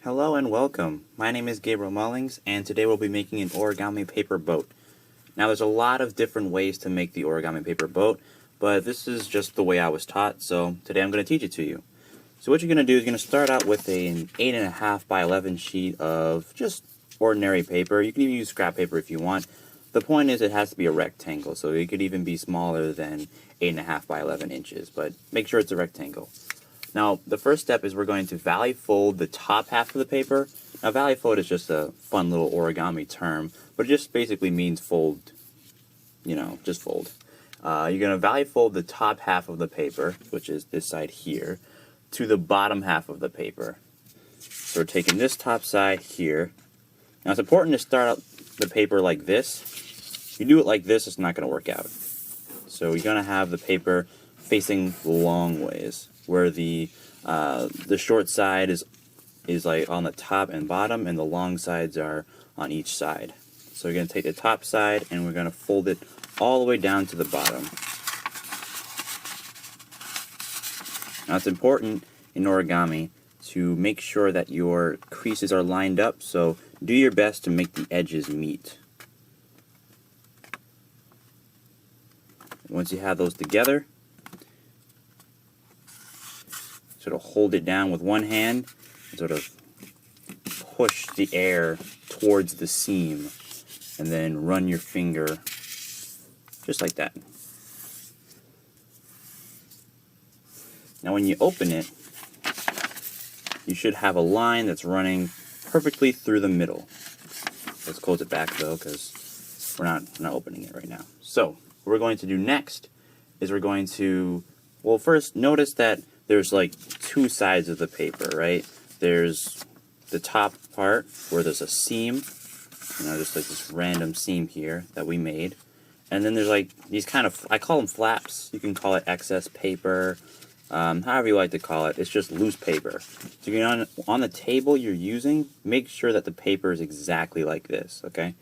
Hello and welcome. My name is Gabriel Mullings, and today we'll be making an origami paper boat. Now there's a lot of different ways to make the origami paper boat, but this is just the way I was taught, so today I'm going to teach it to you. So what you're going to do is you're going to start out with an 8.5 by 11 sheet of just ordinary paper. You can even use scrap paper if you want. The point is it has to be a rectangle, so it could even be smaller than 8.5 by 11 inches, but make sure it's a rectangle. Now, the first step is we're going to valley fold the top half of the paper. Now, valley fold is just a fun little origami term, but it just basically means fold, just fold. You're going to valley fold the top half of the paper, which is this side here, to the bottom half of the paper. So we're taking this top side here. Now, it's important to start out the paper like this. If you do it like this, it's not going to work out. So you're going to have the paper facing long ways, where the short side is like on the top and bottom, and the long sides are on each side. So we're going to take the top side and we're going to fold it all the way down to the bottom. Now it's important in origami to make sure that your creases are lined up, so do your best to make the edges meet. Once you have those together, sort of hold it down with one hand and sort of push the air towards the seam, and then run your finger just like that. Now when you open it, you should have a line that's running perfectly through the middle. Let's close it back though, because we're not opening it right now. So what we're going to do next is we're going to, well, first notice that there's like two sides of the paper, right? There's the top part where there's a seam, just like this random seam here that we made. And then there's like these kind of, I call them flaps. You can call it excess paper, however you like to call it. It's just loose paper. So you're on the table you're using, make sure that the paper is exactly like this, okay?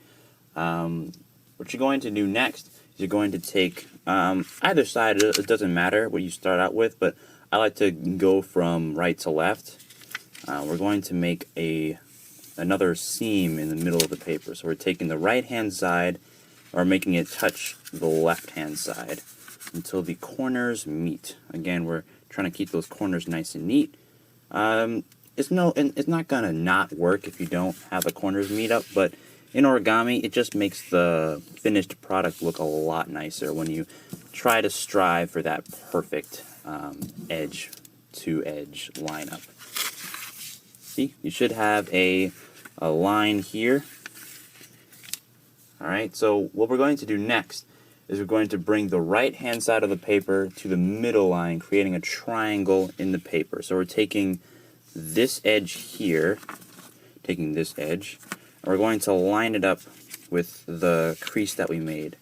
What you're going to do next is you're going to take either side. It doesn't matter what you start out with, but I like to go from right to left. We're going to make another seam in the middle of the paper. So we're taking the right-hand side, or making it touch the left-hand side until the corners meet. Again, we're trying to keep those corners nice and neat. It's not gonna not work if you don't have the corners meet up, but in origami, it just makes the finished product look a lot nicer when you try to strive for that perfect edge-to-edge lineup. See, you should have a line here. Alright, so what we're going to do next is we're going to bring the right-hand side of the paper to the middle line, creating a triangle in the paper. So we're taking this edge here, taking this edge, and we're going to line it up with the crease that we made.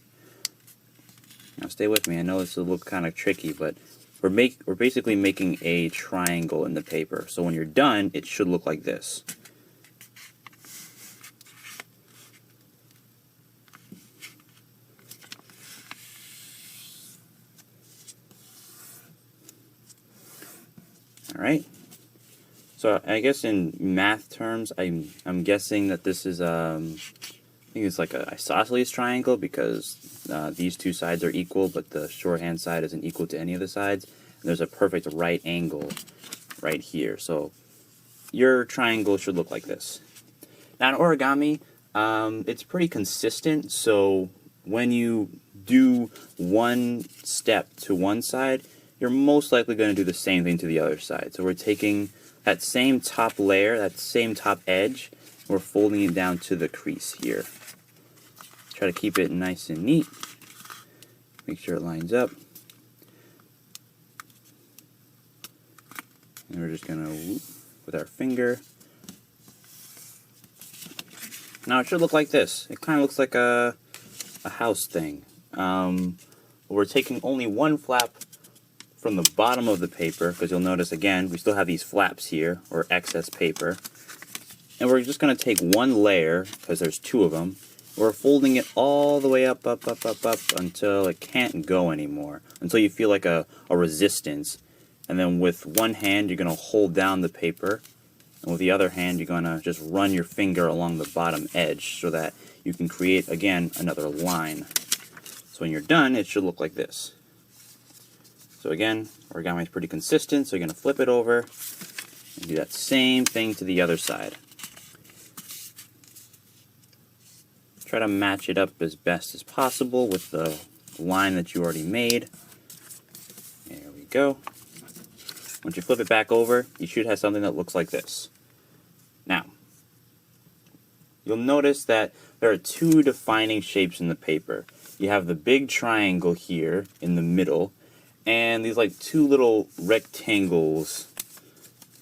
Now stay with me, I know this will look kind of tricky, but we're basically making a triangle in the paper. So when you're done, it should look like this. Alright, so I guess in math terms, I'm guessing that this is, I think it's like a isosceles triangle, because these two sides are equal, but the shorthand side isn't equal to any of the sides. And there's a perfect right angle right here. So your triangle should look like this. Now in origami, it's pretty consistent, so when you do one step to one side, you're most likely going to do the same thing to the other side. So we're taking that same top layer, that same top edge, and we're folding it down to the crease here. Try to keep it nice and neat. Make sure it lines up. And we're just going to whoop with our finger. Now it should look like this. It kind of looks like a house thing. We're taking only one flap from the bottom of the paper, because you'll notice again we still have these flaps here, or excess paper, and we're just going to take one layer, because there's two of them. We're folding it all the way up until it can't go anymore, until you feel like a resistance, and then with one hand you're going to hold down the paper And with the other hand, you're going to just run your finger along the bottom edge so that you can create, again, another line. So when you're done, it should look like this. So again, origami is pretty consistent, so you're going to flip it over and do that same thing to the other side. Try to match it up as best as possible with the line that you already made. There we go. Once you flip it back over, you should have something that looks like this. Now, you'll notice that there are two defining shapes in the paper. You have the big triangle here in the middle, and these like two little rectangles.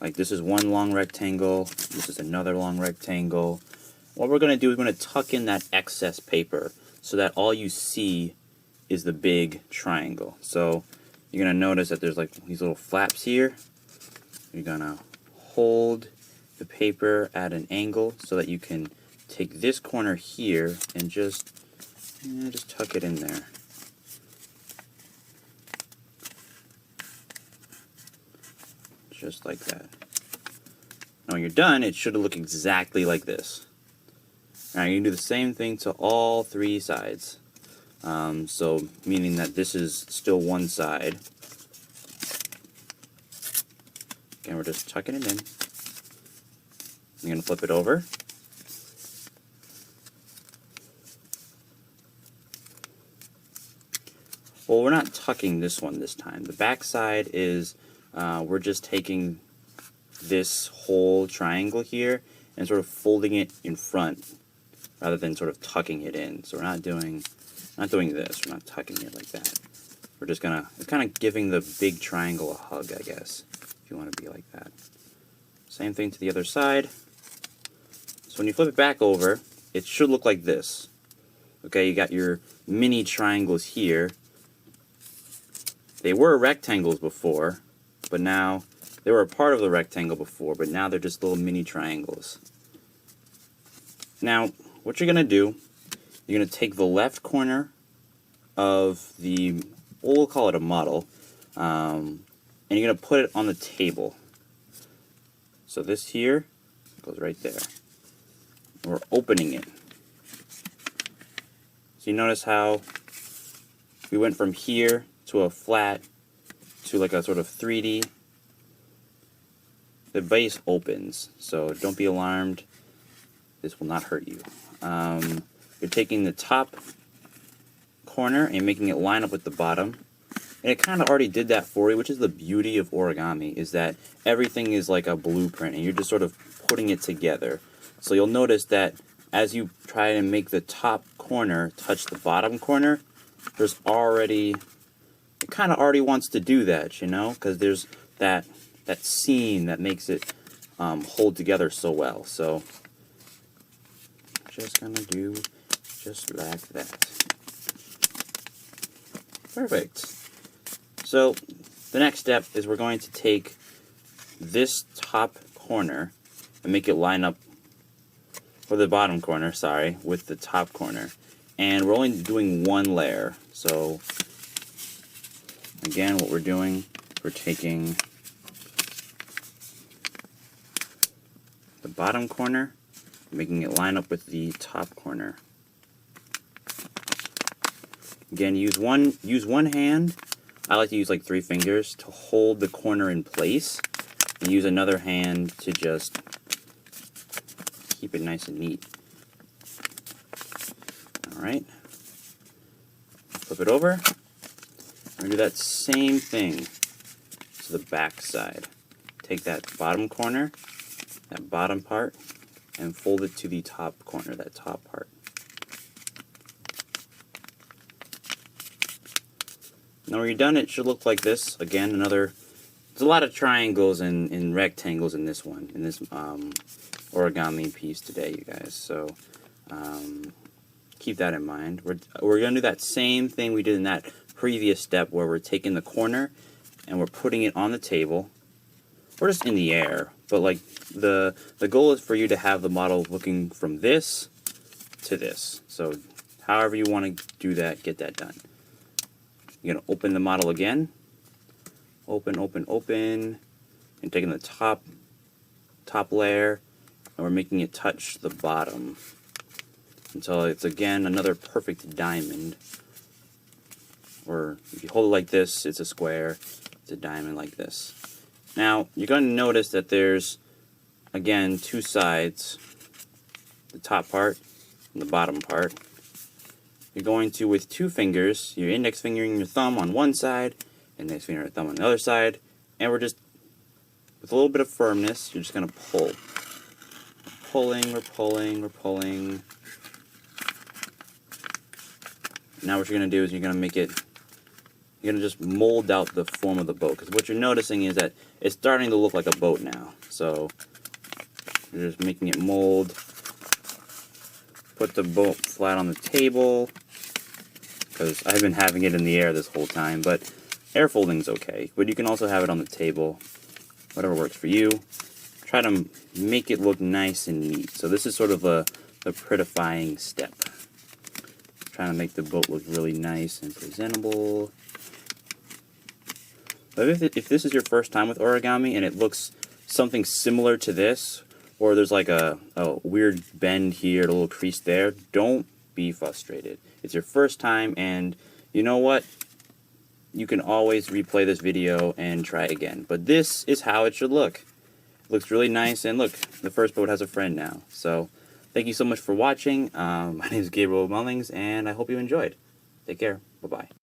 Like this is one long rectangle, this is another long rectangle. What we're going to do is we're going to tuck in that excess paper so that all you see is the big triangle. So you're going to notice that there's like these little flaps here. You're going to hold the paper at an angle so that you can take this corner here and just tuck it in there. Just like that. Now when you're done, it should look exactly like this. Now you can do the same thing to all three sides. So meaning that this is still one side. Again, we're just tucking it in. I'm going to flip it over. Well, we're not tucking this one this time. The back side is, we're just taking this whole triangle here and sort of folding it in front rather than sort of tucking it in. So we're not doing this. We're not tucking it like that. We're just it's kind of giving the big triangle a hug, I guess, if you want to be like that. Same thing to the other side. So when you flip it back over, it should look like this. Okay, you got your mini triangles here. They were rectangles before, but now they were a part of the rectangle before, but now they're just little mini triangles. Now, what you're going to do, you're going to take the left corner of the, we'll call it a model, and you're going to put it on the table. So this here goes right there. And we're opening it. So you notice how we went from here to a flat to like a sort of 3D. The base opens, so don't be alarmed. This will not hurt you. You're taking the top corner and making it line up with the bottom. And it kind of already did that for you, which is the beauty of origami, is that everything is like a blueprint, and you're just sort of putting it together. So you'll notice that as you try to make the top corner touch the bottom corner, there's already, it kind of already wants to do that, you know, because there's that seam that makes it hold together so well. So just gonna do just like that. Perfect. So the next step is we're going to take this top corner and make it line up, or the bottom corner, sorry, with the top corner. And we're only doing one layer. So again, what we're doing, we're taking the bottom corner, making it line up with the top corner. Again, use one hand. I like to use like 3 fingers to hold the corner in place, and use another hand to just keep it nice and neat. Alright. Flip it over. We're going to do that same thing to the back side. Take that bottom corner, that bottom part, and fold it to the top corner, that top part. Now when you're done, it should look like this. Again, there's a lot of triangles and rectangles in this one, in this origami piece today, you guys. So keep that in mind. We're going to do that same thing we did in that previous step where we're taking the corner and we're putting it on the table, or just in the air. But like the goal is for you to have the model looking from this to this. So however you want to do that, get that done. You're going to open the model again. Open, open, open. And taking the top top layer, and we're making it touch the bottom until it's again another perfect diamond. Or if you hold it like this, it's a square. It's a diamond like this. Now you're going to notice that there's again two sides, the top part and the bottom part. You're going to, with two fingers, your index finger and your thumb on one side, index finger and thumb on the other side, and we're just, with a little bit of firmness, you're just going to pull. We're pulling. Now what you're going to do is you're going to make it, you're going to just mold out the form of the boat, because what you're noticing is that it's starting to look like a boat now. So you're just making it mold. Put the boat flat on the table, because I've been having it in the air this whole time, but air folding's okay. But you can also have it on the table, whatever works for you. Try to make it look nice and neat. So this is sort of the prettifying step. Trying to make the boat look really nice and presentable. But if this is your first time with origami and it looks something similar to this, or there's like a weird bend here, a little crease there, don't be frustrated. It's your first time, and you know what? You can always replay this video and try again. But this is how it should look. It looks really nice, and look, the first boat has a friend now. So thank you so much for watching. My name is Gabriel Mullings, and I hope you enjoyed. Take care. Bye-bye.